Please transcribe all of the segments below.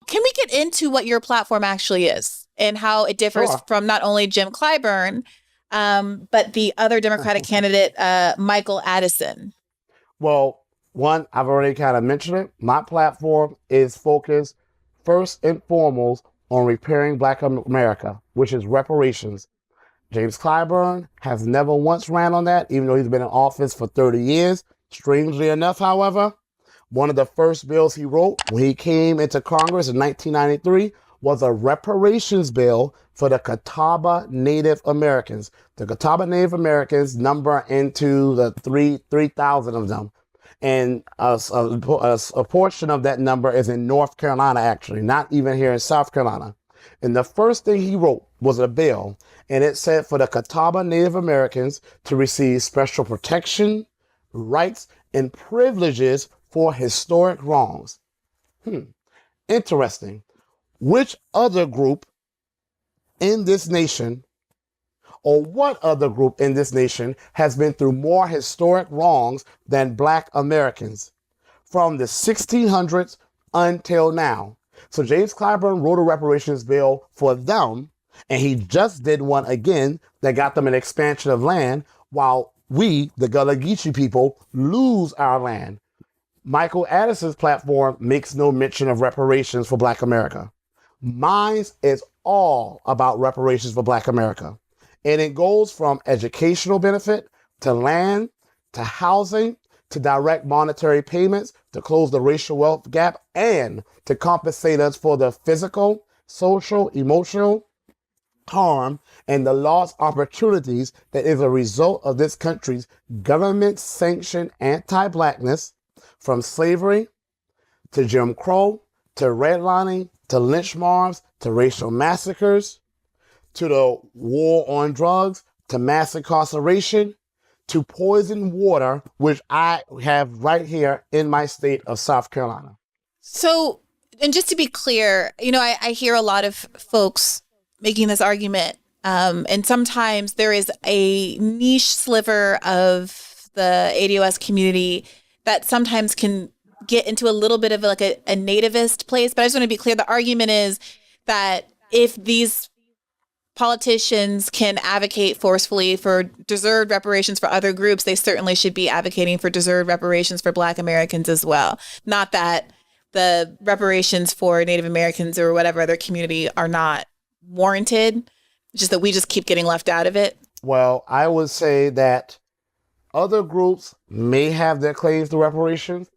can we get into what your platform actually is and how it differs Sure. from not only Jim Clyburn, but the other Democratic candidate, Michael Addison? Well, one, I've already kind of mentioned it. My platform is focused first and foremost on repairing Black America, which is reparations. James Clyburn has never once ran on that, even though he's been in office for 30 years. Strangely enough, however, one of the first bills he wrote when he came into Congress in 1993 was a reparations bill for the Catawba Native Americans. The Catawba Native Americans number into the 3,000 of them. And a portion of that number is in North Carolina, actually, not even here in South Carolina. And the first thing he wrote was a bill, and it said for the Catawba Native Americans to receive special protection, rights, and privileges for historic wrongs. Interesting. Which other group in this nation, or what other group in this nation has been through more historic wrongs than Black Americans from the 1600s until now? So James Clyburn wrote a reparations bill for them, and he just did one again that got them an expansion of land, while we, the Gullah Geechee people, lose our land. Michael Addison's platform makes no mention of reparations for Black America. Mine is all about reparations for Black America. And it goes from educational benefit to land to housing to direct monetary payments to close the racial wealth gap and to compensate us for the physical, social, emotional harm and the lost opportunities that is a result of this country's government-sanctioned anti-Blackness, from slavery to Jim Crow to redlining to lynch mobs to racial massacres to the war on drugs to mass incarceration to poison water, which I have right here in my state of South Carolina. So, and just to be clear, I hear a lot of folks making this argument, and sometimes there is a niche sliver of the ADOS community that sometimes can get into a little bit of like a nativist place. But I just want to be clear, the argument is that if these politicians can advocate forcefully for deserved reparations for other groups, they certainly should be advocating for deserved reparations for Black Americans as well. Not that the reparations for Native Americans or whatever other community are not warranted, just that we just keep getting left out of it. Well, I would say that other groups may have their claims to reparations.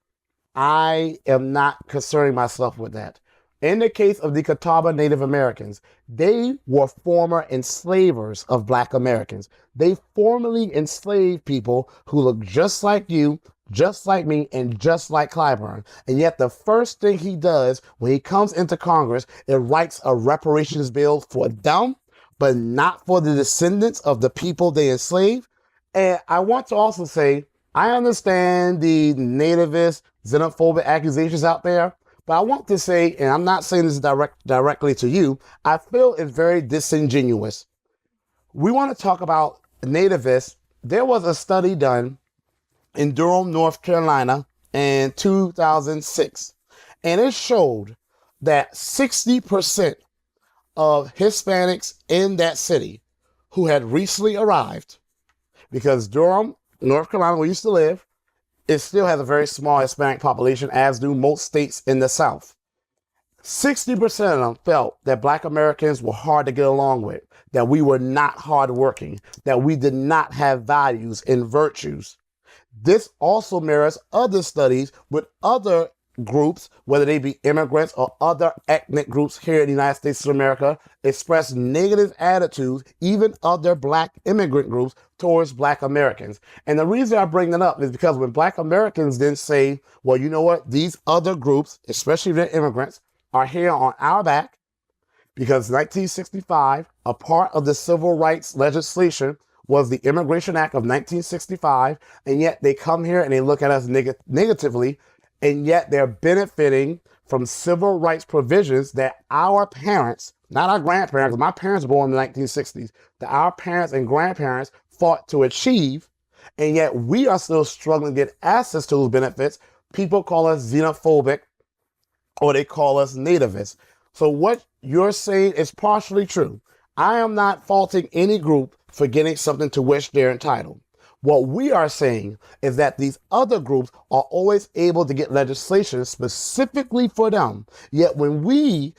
I am not concerning myself with that. In the case of the Catawba Native Americans, they were former enslavers of Black Americans. They formerly enslaved people who look just like you, just like me, and just like Clyburn. And yet the first thing he does when he comes into Congress, it writes a reparations bill for them, but not for the descendants of the people they enslaved. And I want to also say, I understand the nativist, xenophobic accusations out there, but I want to say, and I'm not saying this directly to you, I feel it's very disingenuous. We want to talk about nativists. There was a study done in Durham, North Carolina in 2006, and it showed that 60% of Hispanics in that city who had recently arrived, because Durham, North Carolina, where we used to live, it still has a very small Hispanic population, as do most states in the South. 60% of them felt that Black Americans were hard to get along with, that we were not hardworking, that we did not have values and virtues. This also mirrors other studies with other groups, whether they be immigrants or other ethnic groups here in the United States of America, express negative attitudes, even other Black immigrant groups, towards Black Americans. And the reason I bring that up is because when Black Americans then say, well, you know what, these other groups, especially if they're immigrants, are here on our back, because 1965, a part of the civil rights legislation was the Immigration Act of 1965, and yet they come here and they look at us negatively, and yet they're benefiting from civil rights provisions that our parents, not our grandparents, my parents were born in the 1960s, that our parents and grandparents fought to achieve, and yet we are still struggling to get access to those benefits. People call us xenophobic or they call us nativists. So what you're saying is partially true. I am not faulting any group for getting something to which they're entitled. What we are saying is that these other groups are always able to get legislation specifically for them. Yet when we,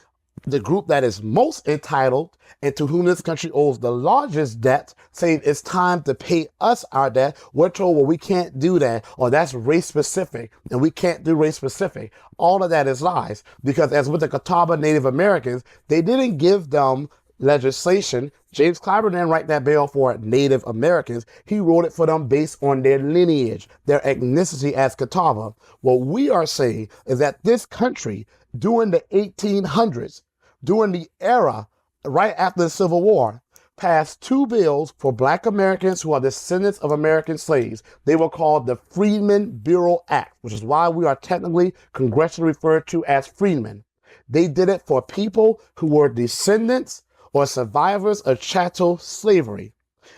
the group that is most entitled and to whom this country owes the largest debt, say it's time to pay us our debt, we're told, well, we can't do that, or that's race specific, and we can't do race specific. All of that is lies, because as with the Catawba Native Americans, they didn't give them legislation. James Clyburn didn't write that bill for Native Americans. He wrote it for them based on their lineage, their ethnicity as Catawba. What we are saying is that this country, during the 1800s, during the era right after the Civil War, passed two bills for Black Americans who are descendants of American slaves. They were called the Freedmen Bureau Act, which is why we are technically congressionally referred to as freedmen. They did it for people who were descendants or survivors of chattel slavery.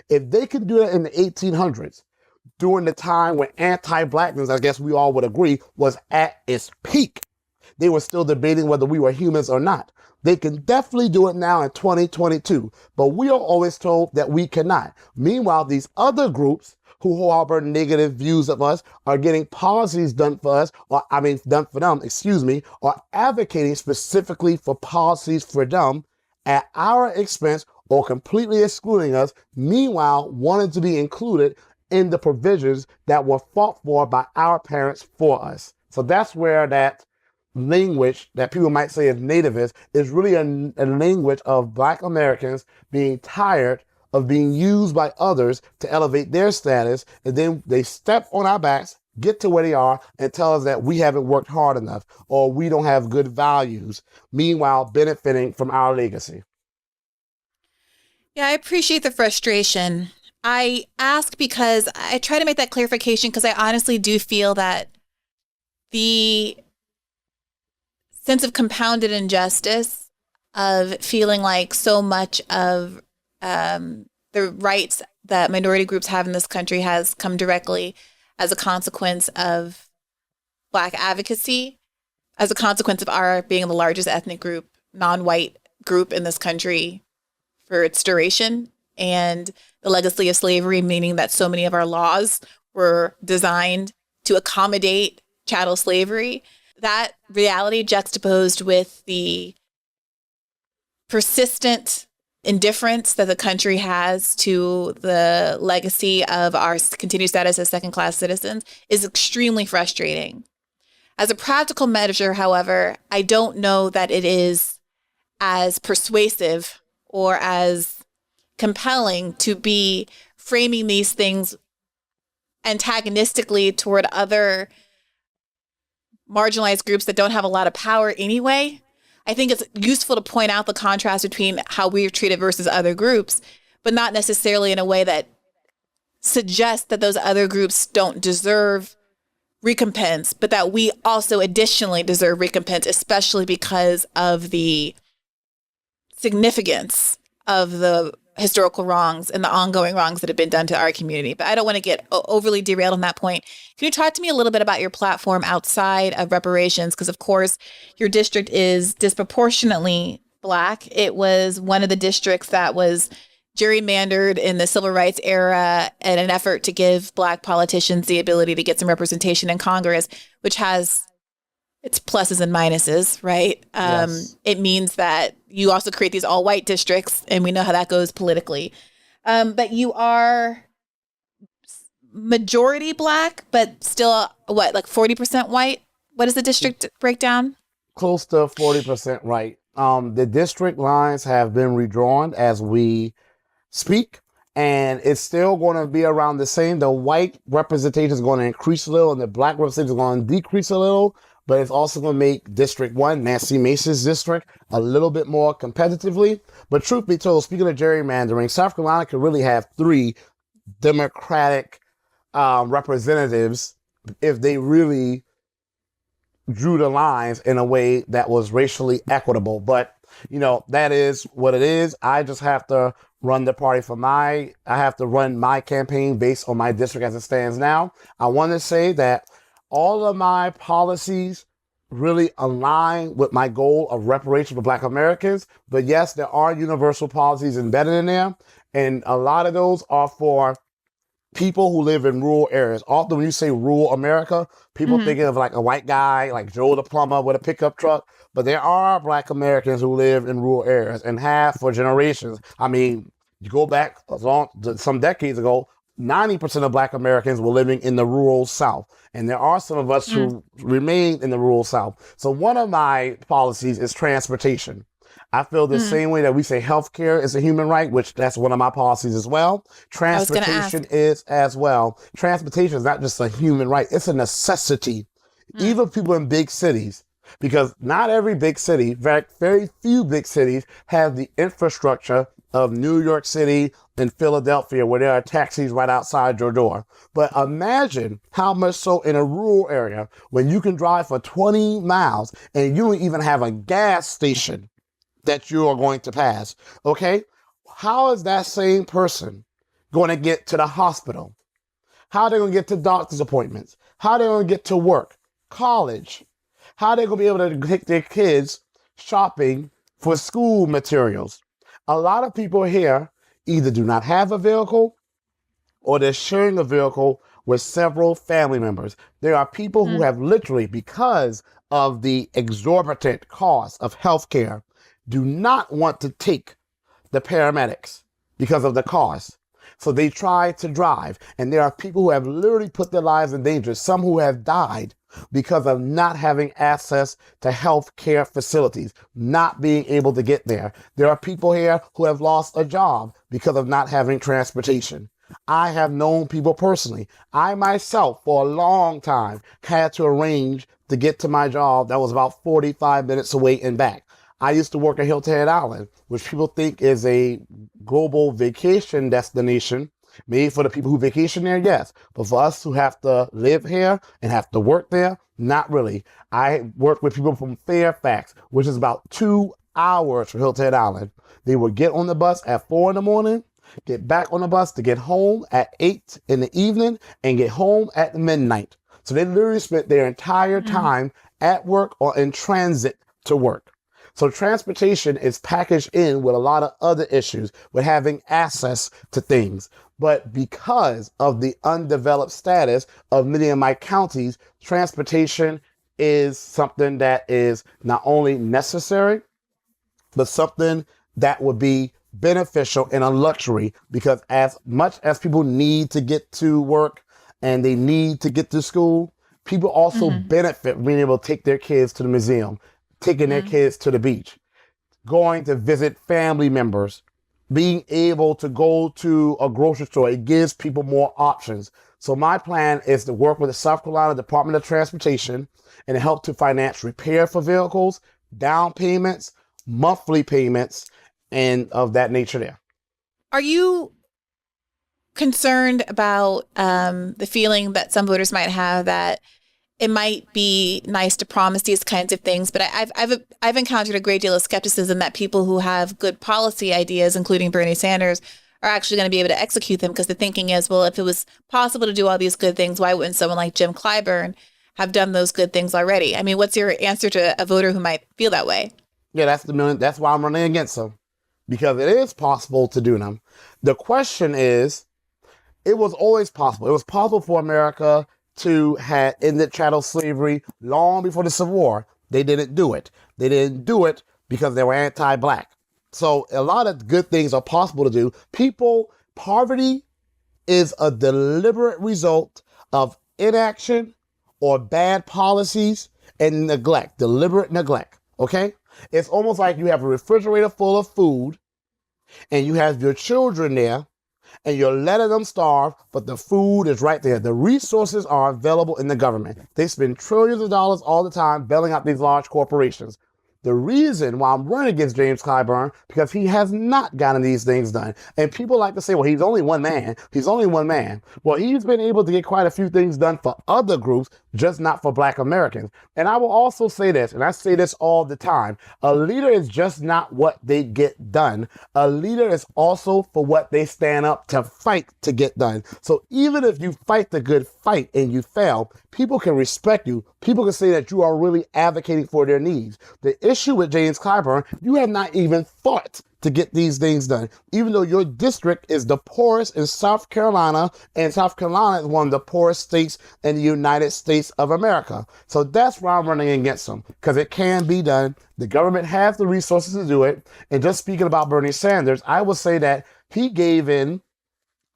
If they could do that in the 1800s, during the time when anti-Blackness, I guess we all would agree, was at its peak, they were still debating whether we were humans or not. They can definitely do it now in 2022, but we are always told that we cannot. Meanwhile, these other groups who harbor negative views of us are getting policies done for us, done for them, or advocating specifically for policies for them at our expense or completely excluding us, meanwhile wanting to be included in the provisions that were fought for by our parents for us. So that's where that language that people might say is nativist is really a language of Black Americans being tired of being used by others to elevate their status, and then they step on our backs, get to where they are, and tell us that we haven't worked hard enough or we don't have good values, meanwhile benefiting from our legacy. Yeah, I appreciate the frustration. I ask because I try to make that clarification because I honestly do feel that the sense of compounded injustice of feeling like so much of the rights that minority groups have in this country has come directly as a consequence of Black advocacy, as a consequence of our being the largest ethnic group, non-white group in this country for its duration, and the legacy of slavery, meaning that so many of our laws were designed to accommodate chattel slavery. That reality juxtaposed with the persistent indifference that the country has to the legacy of our continued status as second-class citizens is extremely frustrating. As a practical measure, however, I don't know that it is as persuasive or as compelling to be framing these things antagonistically toward other marginalized groups that don't have a lot of power anyway. I think it's useful to point out the contrast between how we are treated versus other groups, but not necessarily in a way that suggests that those other groups don't deserve recompense, but that we also additionally deserve recompense, especially because of the significance of the historical wrongs and the ongoing wrongs that have been done to our community. But I don't want to get overly derailed on that point. Can you talk to me a little bit about your platform outside of reparations? Because, of course, your district is disproportionately Black. It was one of the districts that was gerrymandered in the civil rights era in an effort to give Black politicians the ability to get some representation in Congress, which has its pluses and minuses, right? Yes. It means that you also create these all-white districts, and we know how that goes politically. But you are majority Black, but still, like 40% white? What is the district breakdown? Close to 40% right. The district lines have been redrawn as we speak, and it's still going to be around the same. The white representation is going to increase a little, and the Black representation is going to decrease a little. But it's also going to make District 1, Nancy Mace's district, a little bit more competitively. But truth be told, speaking of gerrymandering, South Carolina could really have 3 Democratic representatives if they really drew the lines in a way that was racially equitable. But, that is what it is. I just have to run the party I have to run my campaign based on my district as it stands now. I want to say that all of my policies really align with my goal of reparation for Black Americans. But yes, there are universal policies embedded in there. And a lot of those are for people who live in rural areas. Often when you say rural America, people thinking of like a white guy, like Joe the plumber with a pickup truck. But there are Black Americans who live in rural areas and have for generations. I mean, you go back some decades ago, 90% of Black Americans were living in the rural South. And there are some of us who remain in the rural South. So one of my policies is transportation. I feel the same way that we say healthcare is a human right, which that's one of my policies as well. Transportation is as well. Transportation is not just a human right, it's a necessity. Even people in big cities, because not every big city, in fact, very few big cities have the infrastructure of New York City and Philadelphia, where there are taxis right outside your door. But imagine how much so in a rural area when you can drive for 20 miles and you don't even have a gas station that you are going to pass, okay? How is that same person going to get to the hospital? How are they going to get to doctor's appointments? How are they going to get to work, college? How are they going to be able to take their kids shopping for school materials? A lot of people here either do not have a vehicle or they're sharing a vehicle with several family members. There are people who have literally, because of the exorbitant cost of healthcare, do not want to take the paramedics because of the cost. So they try to drive. And there are people who have literally put their lives in danger, some who have died because of not having access to health care facilities, not being able to get there. There are people here who have lost a job because of not having transportation. I have known people personally. I myself, for a long time, had to arrange to get to my job that was about 45 minutes away and back. I used to work at Hilton Head Island, which people think is a global vacation destination, made for the people who vacation there, yes. But for us who have to live here and have to work there, not really. I work with people from Fairfax, which is about 2 hours from Hilton Head Island. They would get on the bus at 4 in the morning, get back on the bus to get home at 8 in the evening, and get home at midnight. So they literally spent their entire time at work or in transit to work. So transportation is packaged in with a lot of other issues with having access to things. But because of the undeveloped status of many of my counties, transportation is something that is not only necessary, but something that would be beneficial and a luxury, because as much as people need to get to work and they need to get to school, people also benefit from being able to take their kids to the museum, taking their kids to the beach, going to visit family members, being able to go to a grocery store. It gives people more options. So my plan is to work with the South Carolina Department of Transportation and help to finance repair for vehicles, down payments, monthly payments, and of that nature there. Are you concerned about the feeling that some voters might have that it might be nice to promise these kinds of things, but I've encountered a great deal of skepticism that people who have good policy ideas, including Bernie Sanders, are actually going to be able to execute them, because the thinking is, well, if it was possible to do all these good things, why wouldn't someone like Jim Clyburn have done those good things already? I mean, what's your answer to a voter who might feel that way? Yeah, that's why I'm running against them, because it is possible to do them. The question is, it was always possible. It was possible for America to have ended chattel slavery long before the Civil War. They didn't do it. They didn't do it because they were anti-Black. So a lot of good things are possible to do. Poverty is a deliberate result of inaction or bad policies and neglect, deliberate neglect, okay? It's almost like you have a refrigerator full of food and you have your children there and you're letting them starve, but the food is right there. The resources are available in the government. They spend trillions of dollars all the time bailing out these large corporations. The reason why I'm running against James Clyburn, because he has not gotten these things done. And people like to say, well, he's only one man. He's only one man. Well, he's been able to get quite a few things done for other groups, just not for Black Americans. And I will also say this, and I say this all the time, a leader is just not what they get done. A leader is also for what they stand up to fight to get done. So even if you fight the good fight and you fail, people can respect you. People can say that you are really advocating for their needs. The issue with James Clyburn, you have not even fought to get these things done, even though your district is the poorest in South Carolina, and South Carolina is one of the poorest states in the United States of America. So that's why I'm running against him, because it can be done. The government has the resources to do it. And just speaking about Bernie Sanders, I would say that he gave in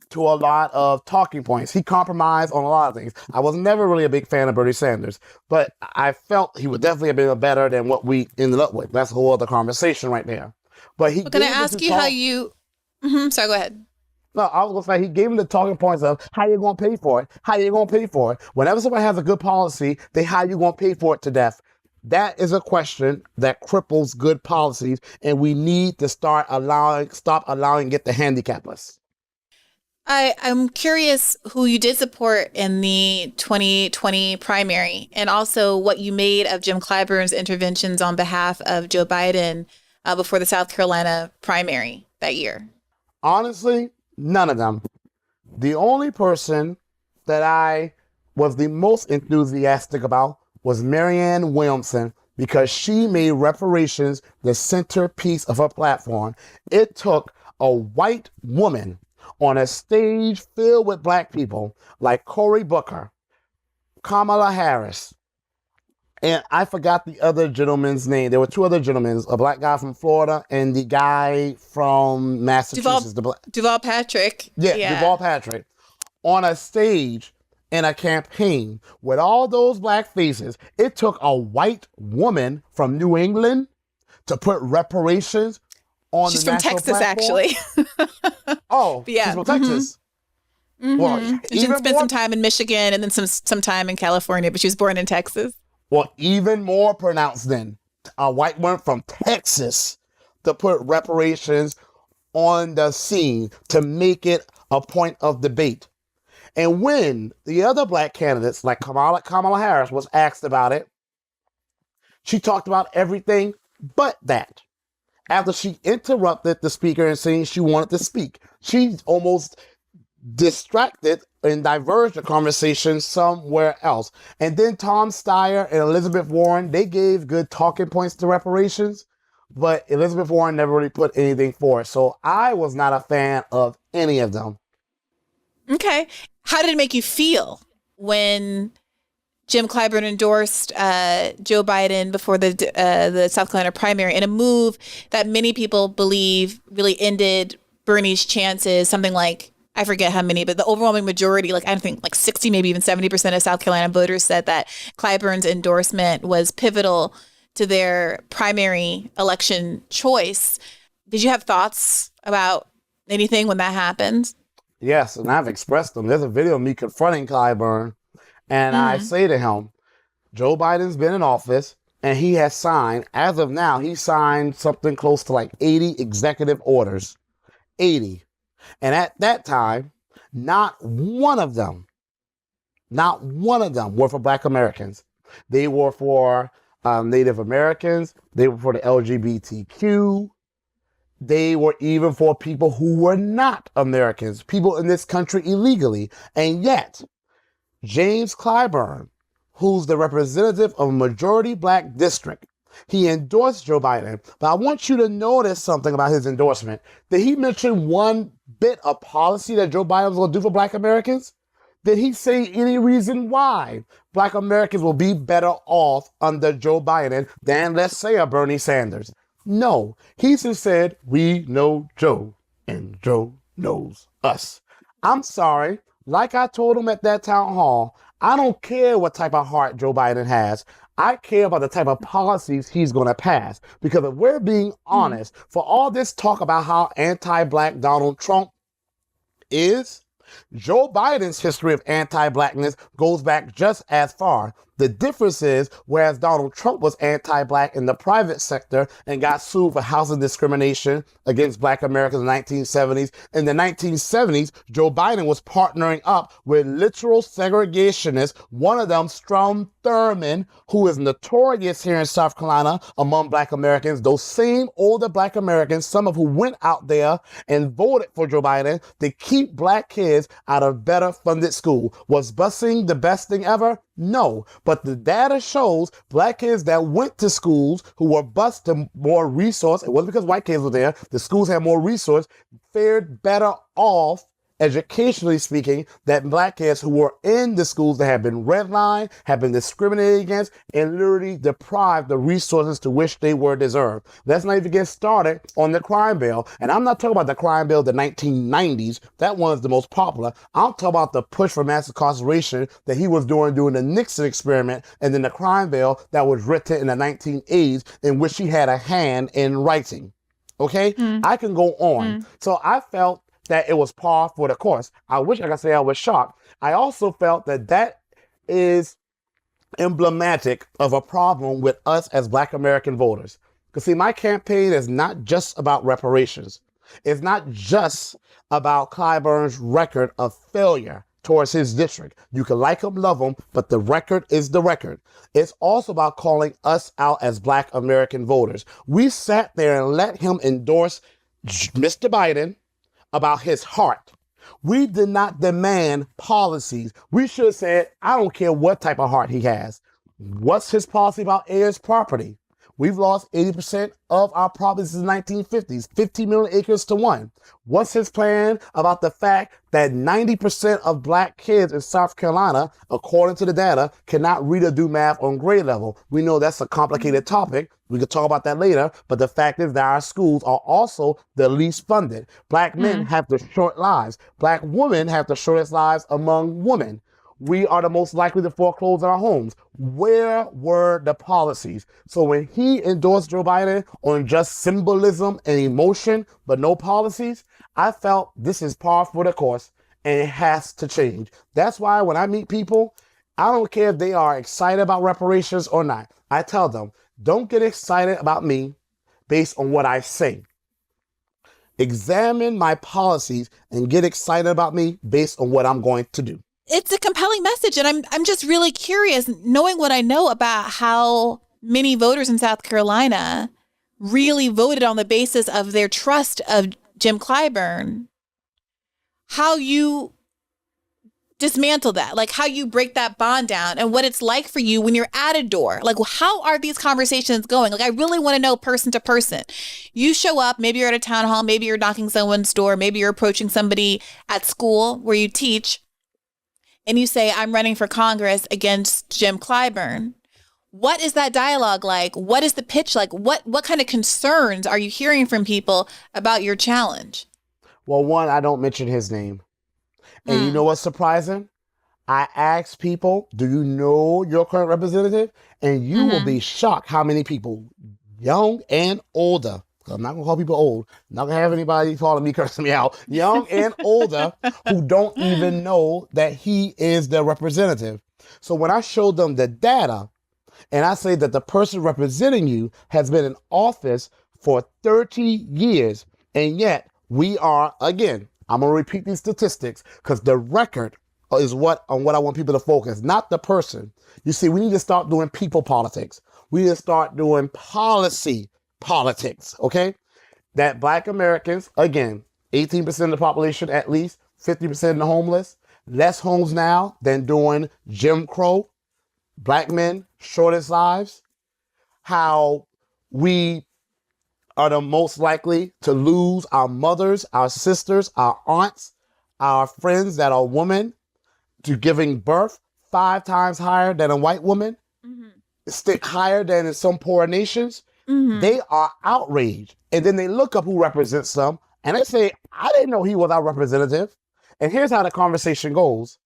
to a lot of talking points. He compromised on a lot of things. I was never really a big fan of Bernie Sanders, but I felt he would definitely have been better than what we ended up with. That's a whole other conversation right there. But he. Can I ask you how you? Sorry, go ahead. No, I was gonna say he gave him the talking points of how you gonna pay for it. How you gonna pay for it? Whenever somebody has a good policy, they how you gonna pay for it to death. That is a question that cripples good policies, and we need to stop allowing it to handicap us. I'm curious who you did support in the 2020 primary, and also what you made of Jim Clyburn's interventions on behalf of Joe Biden before the South Carolina primary that year. Honestly, none of them. The only person that I was the most enthusiastic about was Marianne Williamson, because she made reparations the centerpiece of her platform. It took a white woman on a stage filled with Black people like Cory Booker, Kamala Harris, and I forgot the other gentleman's name. There were two other gentlemen, a Black guy from Florida and the guy from Massachusetts. Duval Patrick. Yeah, Duval Patrick. On a stage in a campaign with all those Black faces. It took a white woman from New England to put reparations on she's the from national Texas, platform. actually. Oh, yeah. She's from Texas. Mm-hmm. Well, she spent some time in Michigan and then some time in California, but she was born in Texas. Well, even more pronounced then. A white woman from Texas to put reparations on the scene to make it a point of debate. And when the other Black candidates, like Kamala Harris, was asked about it, she talked about everything but that. After she interrupted the speaker and saying she wanted to speak, she almost distracted and diverged the conversation somewhere else. And then Tom Steyer and Elizabeth Warren, they gave good talking points to reparations, but Elizabeth Warren never really put anything forward. So I was not a fan of any of them. Okay. How did it make you feel when Jim Clyburn endorsed Joe Biden before the South Carolina primary in a move that many people believe really ended Bernie's chances? Something like, I forget how many, but the overwhelming majority, like I think like 60, maybe even 70% of South Carolina voters said that Clyburn's endorsement was pivotal to their primary election choice. Did you have thoughts about anything when that happened? Yes, and I've expressed them. There's a video of me confronting Clyburn, and I say to him, Joe Biden's been in office, and he has signed, as of now, he signed something close to like 80 executive orders. 80. And at that time, not one of them were for Black Americans. They were for Native Americans. They were for the LGBTQ. They were even for people who were not Americans, people in this country illegally. And yet, James Clyburn, who's the representative of a majority Black district, he endorsed Joe Biden. But I want you to notice something about his endorsement. Did he mention one bit of policy that Joe Biden was going to do for Black Americans? Did he say any reason why Black Americans will be better off under Joe Biden than, let's say, a Bernie Sanders? No, he just said, we know Joe, and Joe knows us. I'm sorry, like I told him at that town hall, I don't care what type of heart Joe Biden has. I care about the type of policies he's going to pass. Because if we're being honest, for all this talk about how anti-Black Donald Trump is, Joe Biden's history of anti-Blackness goes back just as far. The difference is, whereas Donald Trump was anti-black in the private sector and got sued for housing discrimination against black Americans in the 1970s, in the 1970s, Joe Biden was partnering up with literal segregationists, one of them, Strom Thurmond, who is notorious here in South Carolina among black Americans, those same older black Americans, some of who went out there and voted for Joe Biden to keep black kids out of better funded school. Was busing the best thing ever? No, but the data shows black kids that went to schools who were bused to more resource. It wasn't because white kids were there. The schools had more resource, fared better off, educationally speaking, than black kids who were in the schools that have been redlined, have been discriminated against, and literally deprived the resources to which they were deserved. Let's not even get started on the crime bill. And I'm not talking about the crime bill of the 1990s. That one's the most popular. I'm talking about the push for mass incarceration that he was doing during the Nixon experiment, and then the crime bill that was written in the 1980s, in which he had a hand in writing. Okay? I can go on. So I felt that it was par for the course. I wish I could say I was shocked. I also felt that that is emblematic of a problem with us as black American voters. Because see, my campaign is not just about reparations. It's not just about Clyburn's record of failure towards his district. You can like him, love him, but the record is the record. It's also about calling us out as black American voters. We sat there and let him endorse Mr. Biden about his heart. We did not demand policies. We should have said, I don't care what type of heart he has. What's his policy about heirs property? We've lost 80% of our properties in the 1950s, 50 million acres to one. What's his plan about the fact that 90% of black kids in South Carolina, according to the data, cannot read or do math on grade level? We know that's a complicated topic. We could talk about that later, but the fact is that our schools are also the least funded. Black men have the short lives. Black women have the shortest lives among women. We are the most likely to foreclose on our homes. Where were the policies? So when he endorsed Joe Biden on just symbolism and emotion, but no policies, I felt this is par for the course and it has to change. That's why when I meet people, I don't care if they are excited about reparations or not. I tell them, don't get excited about me based on what I say. Examine my policies and get excited about me based on what I'm going to do. It's a compelling message. And I'm just really curious, knowing what I know about how many voters in South Carolina really voted on the basis of their trust of Jim Clyburn, how you dismantle that, like how you break that bond down and what it's like for you when you're at a door. Like, how are these conversations going? Like, I really want to know person to person. You show up, maybe you're at a town hall, maybe you're knocking someone's door, maybe you're approaching somebody at school where you teach, and you say, I'm running for Congress against Jim Clyburn. What is that dialogue like? What is the pitch like? What kind of concerns are you hearing from people about your challenge? Well, one, I don't mention his name. And you know what's surprising? I ask people, do you know your current representative? And you will be shocked how many people, young and older, I'm not going to call people old, I'm not going to have anybody calling me, cursing me out, young and older, who don't even know that he is their representative. So when I showed them the data, and I say that the person representing you has been in office for 30 years, and yet we are, again, I'm going to repeat these statistics because the record is what I want people to focus, not the person. You see, we need to start doing people politics. We need to start doing policy politics, okay? That black Americans, again, 18% of the population at least, 50% of the homeless, less homes now than during Jim Crow, black men, shortest lives, how we are the most likely to lose our mothers, our sisters, our aunts, our friends that are women to giving birth 5 times higher than a white woman, stick higher than in some poor nations. They are outraged. And then they look up who represents them and they say, I didn't know he was our representative. And here's how the conversation goes.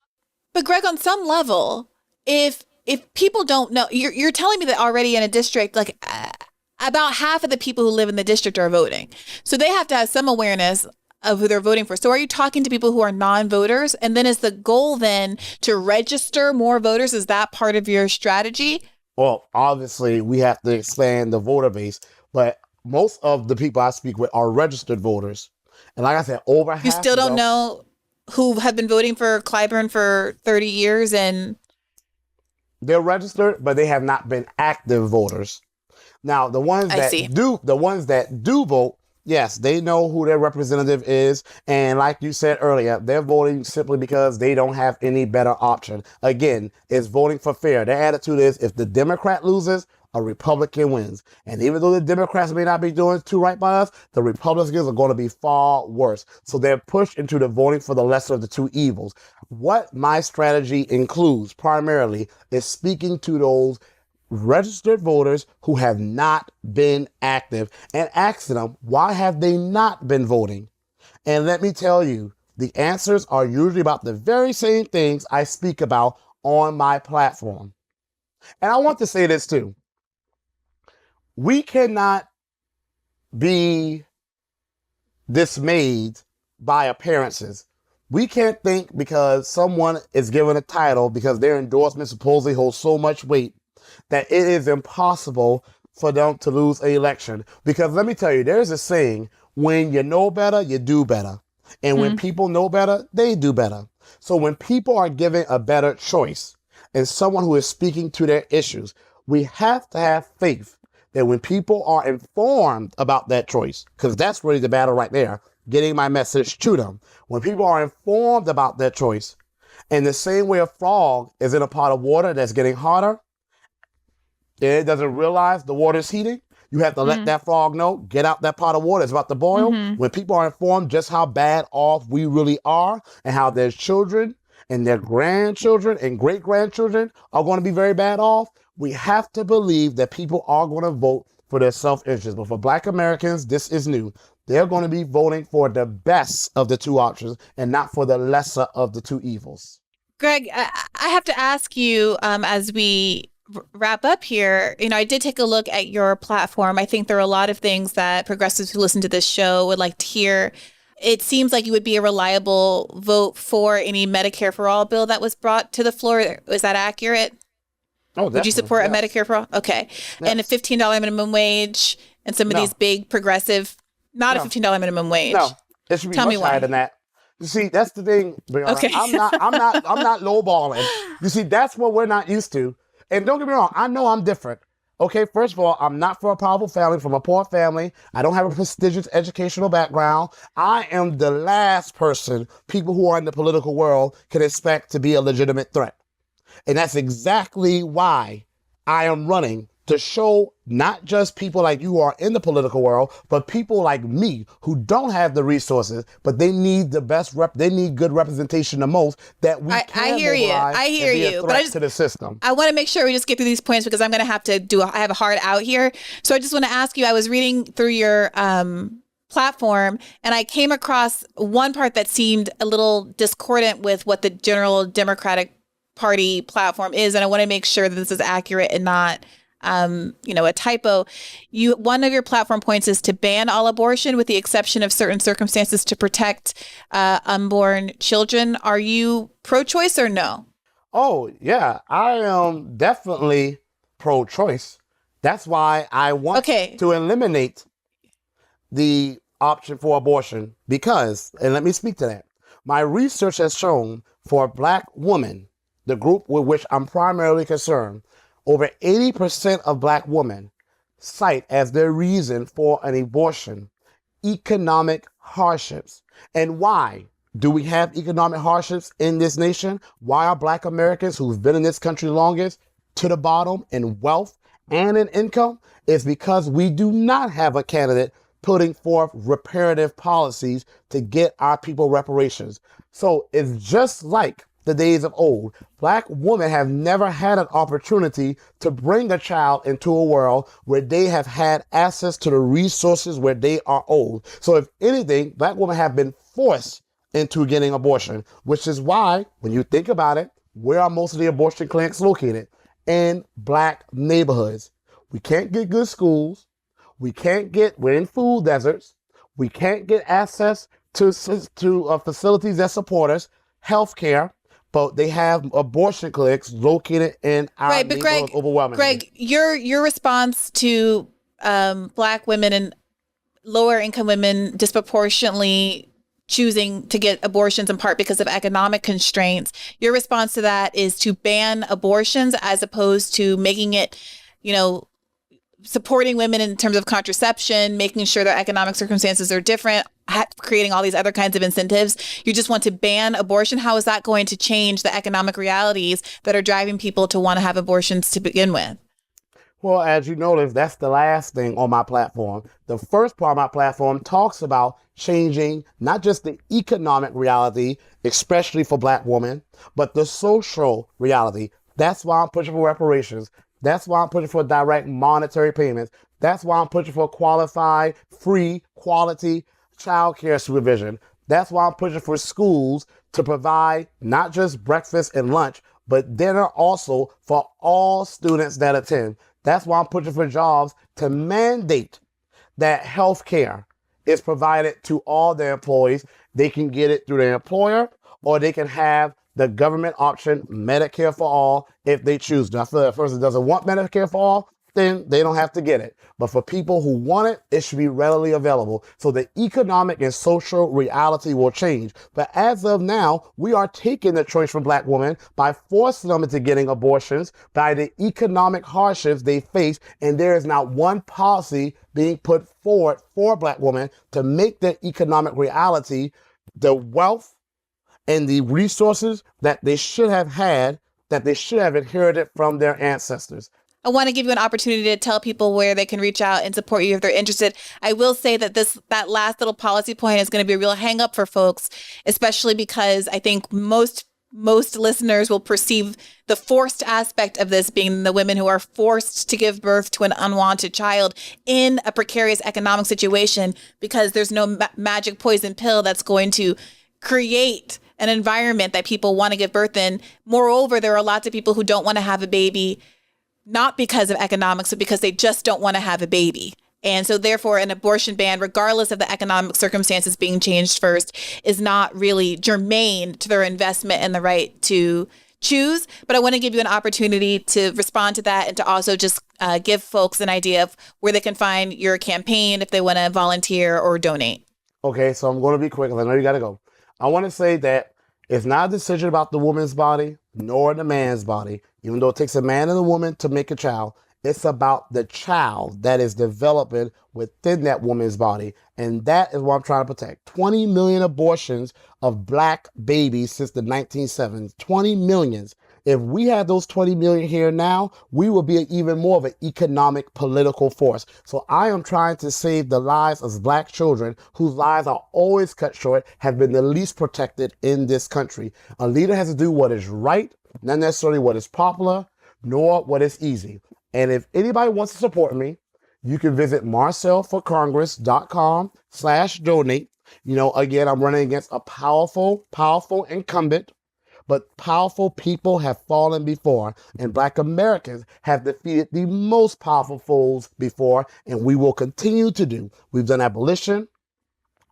But Greg, on some level, if people don't know, you're telling me that already in a district, like about half of the people who live in the district are voting. So they have to have some awareness of who they're voting for. So are you talking to people who are non-voters? And then is the goal then to register more voters? Is that part of your strategy? Well, obviously, we have to expand the voter base, but most of the people I speak with are registered voters. And like I said, over half You still of don't them, know who have been voting for Clyburn for 30 years and they're registered, but they have not been active voters. Now, the ones I see. that do vote, yes, they know who their representative is. And like you said earlier, they're voting simply because they don't have any better option. Again, it's voting for fair. Their attitude is if the Democrat loses, a Republican wins. And even though the Democrats may not be doing too right by us, the Republicans are going to be far worse. So they're pushed into the voting for the lesser of the two evils. What my strategy includes primarily is speaking to those registered voters who have not been active and asking them, why have they not been voting? And let me tell you, the answers are usually about the very same things I speak about on my platform. And I want to say this too. We cannot be dismayed by appearances. We can't think because someone is given a title because their endorsement supposedly holds so much weight that it is impossible for them to lose an election. Because let me tell you, there's a saying, when you know better, you do better. And when people know better, they do better. So when people are given a better choice and someone who is speaking to their issues, we have to have faith that when people are informed about that choice, because that's really the battle right there, getting my message to them. When people are informed about that choice, in the same way a frog is in a pot of water that's getting hotter, and it doesn't realize the water is heating, you have to let that frog know, get out that pot of water, it's about to boil. When people are informed just how bad off we really are and how their children and their grandchildren and great-grandchildren are going to be very bad off, we have to believe that people are going to vote for their self-interest. But for Black Americans, this is new. They're going to be voting for the best of the two options and not for the lesser of the two evils. Gregg, I have to ask you as we wrap up here, I did take a look at your platform. I think there are a lot of things that progressives who listen to this show would like to hear. It seems like you would be a reliable vote for any Medicare for All bill that was brought to the floor. Is that accurate? Oh, would you support yes. a Medicare for All? Okay. Yes. And a $15 minimum wage and some of these big progressive, not a $15 minimum wage. No, it should be Tell much me why. higher than that. You see, that's the thing, Briahna. Okay. I'm not lowballing. You see, that's what we're not used to. And don't get me wrong, I know I'm different. Okay, first of all, I'm not from a powerful family, from a poor family. I don't have a prestigious educational background. I am the last person people who are in the political world can expect to be a legitimate threat. And that's exactly why I am running, to show not just people like you who are in the political world, but people like me who don't have the resources, but they need the best they need good representation the most, that we can mobilize I hear and be you. a But threat to the system. I want to make sure we just get through these points because I'm going to have to I have a hard out here. So I just want to ask you, I was reading through your platform and I came across one part that seemed a little discordant with what the general Democratic Party platform is. And I want to make sure that this is accurate and not a typo. One of your platform points is to ban all abortion with the exception of certain circumstances to protect unborn children. Are you pro-choice or no? Oh, yeah, I am definitely pro-choice. That's why I want to eliminate the option for abortion because, and let me speak to that, my research has shown for Black women, the group with which I'm primarily concerned, over 80% of Black women cite as their reason for an abortion economic hardships. And why do we have economic hardships in this nation? Why are Black Americans who've been in this country longest to the bottom in wealth and in income? It's because we do not have a candidate putting forth reparative policies to get our people reparations. So it's just like the days of old. Black women have never had an opportunity to bring a child into a world where they have had access to the resources where they are old. So if anything, Black women have been forced into getting abortion, which is why, when you think about it, where are most of the abortion clinics located? In Black neighborhoods. We can't get good schools. We're in food deserts. We can't get access to facilities that support us, healthcare, but they have abortion clinics located in our neighborhoods overwhelmingly. Greg, your response to Black women and lower income women disproportionately choosing to get abortions in part because of economic constraints, your response to that is to ban abortions as opposed to making it, supporting women in terms of contraception, making sure their economic circumstances are different, creating all these other kinds of incentives. You just want to ban abortion. How is that going to change the economic realities that are driving people to want to have abortions to begin with? Well, as you notice, that's the last thing on my platform. The first part of my platform talks about changing not just the economic reality, especially for Black women, but the social reality. That's why I'm pushing for reparations. That's why I'm pushing for direct monetary payments. That's why I'm pushing for qualified, free, quality child care supervision. That's why I'm pushing for schools to provide not just breakfast and lunch, but dinner also for all students that attend. That's why I'm pushing for jobs to mandate that health care is provided to all their employees. They can get it through their employer, or they can have the government option, Medicare for all, if they choose to. If a person doesn't want Medicare for all, then they don't have to get it. But for people who want it, it should be readily available. So the economic and social reality will change. But as of now, we are taking the choice from Black women by forcing them into getting abortions by the economic hardships they face. And there is not one policy being put forward for Black women to make their economic reality the wealth and the resources that they should have had, that they should have inherited from their ancestors. I want to give you an opportunity to tell people where they can reach out and support you if they're interested. I will say that that last little policy point is going to be a real hang up for folks, especially because I think most listeners will perceive the forced aspect of this being the women who are forced to give birth to an unwanted child in a precarious economic situation, because there's no magic poison pill that's going to create an environment that people want to give birth in. Moreover, there are lots of people who don't want to have a baby, not because of economics, but because they just don't want to have a baby. And so therefore, an abortion ban, regardless of the economic circumstances being changed first, is not really germane to their investment in the right to choose. But I want to give you an opportunity to respond to that and to also just give folks an idea of where they can find your campaign if they want to volunteer or donate. Okay, so I'm going to be quick because I know you got to go. I want to say that it's not a decision about the woman's body nor the man's body, even though it takes a man and a woman to make a child. It's about the child that is developing within that woman's body. And that is what I'm trying to protect. 20 million abortions of Black babies since the 1970s. 20 millions. If we had those 20 million here now, we would be even more of an economic political force. So I am trying to save the lives of Black children whose lives are always cut short, have been the least protected in this country. A leader has to do what is right, not necessarily what is popular, nor what is easy. And if anybody wants to support me, you can visit marcelforcongress.com/donate. Again, I'm running against a powerful incumbent, but powerful people have fallen before, and Black Americans have defeated the most powerful foes before, and we will continue to do. We've done abolition,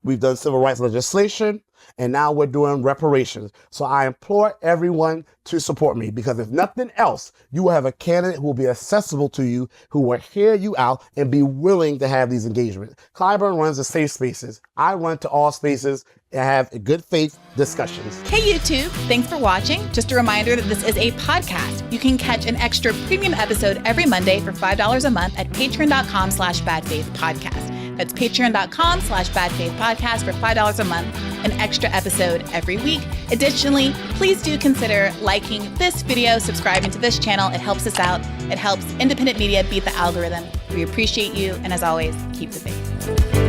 we've done civil rights legislation, and now we're doing reparations. So I implore everyone to support me, because if nothing else, you will have a candidate who will be accessible to you, who will hear you out and be willing to have these engagements. Clyburn runs the safe spaces. I run to all spaces and have good faith discussions. Hey YouTube, thanks for watching. Just a reminder that this is a podcast. You can catch an extra premium episode every Monday for $5 a month at patreon.com/badfaithpodcast. That's patreon.com/badfaithpodcast for $5 a month, an extra episode every week. Additionally, please do consider liking this video, subscribing to this channel. It helps us out. It helps independent media beat the algorithm. We appreciate you. And as always, keep the faith.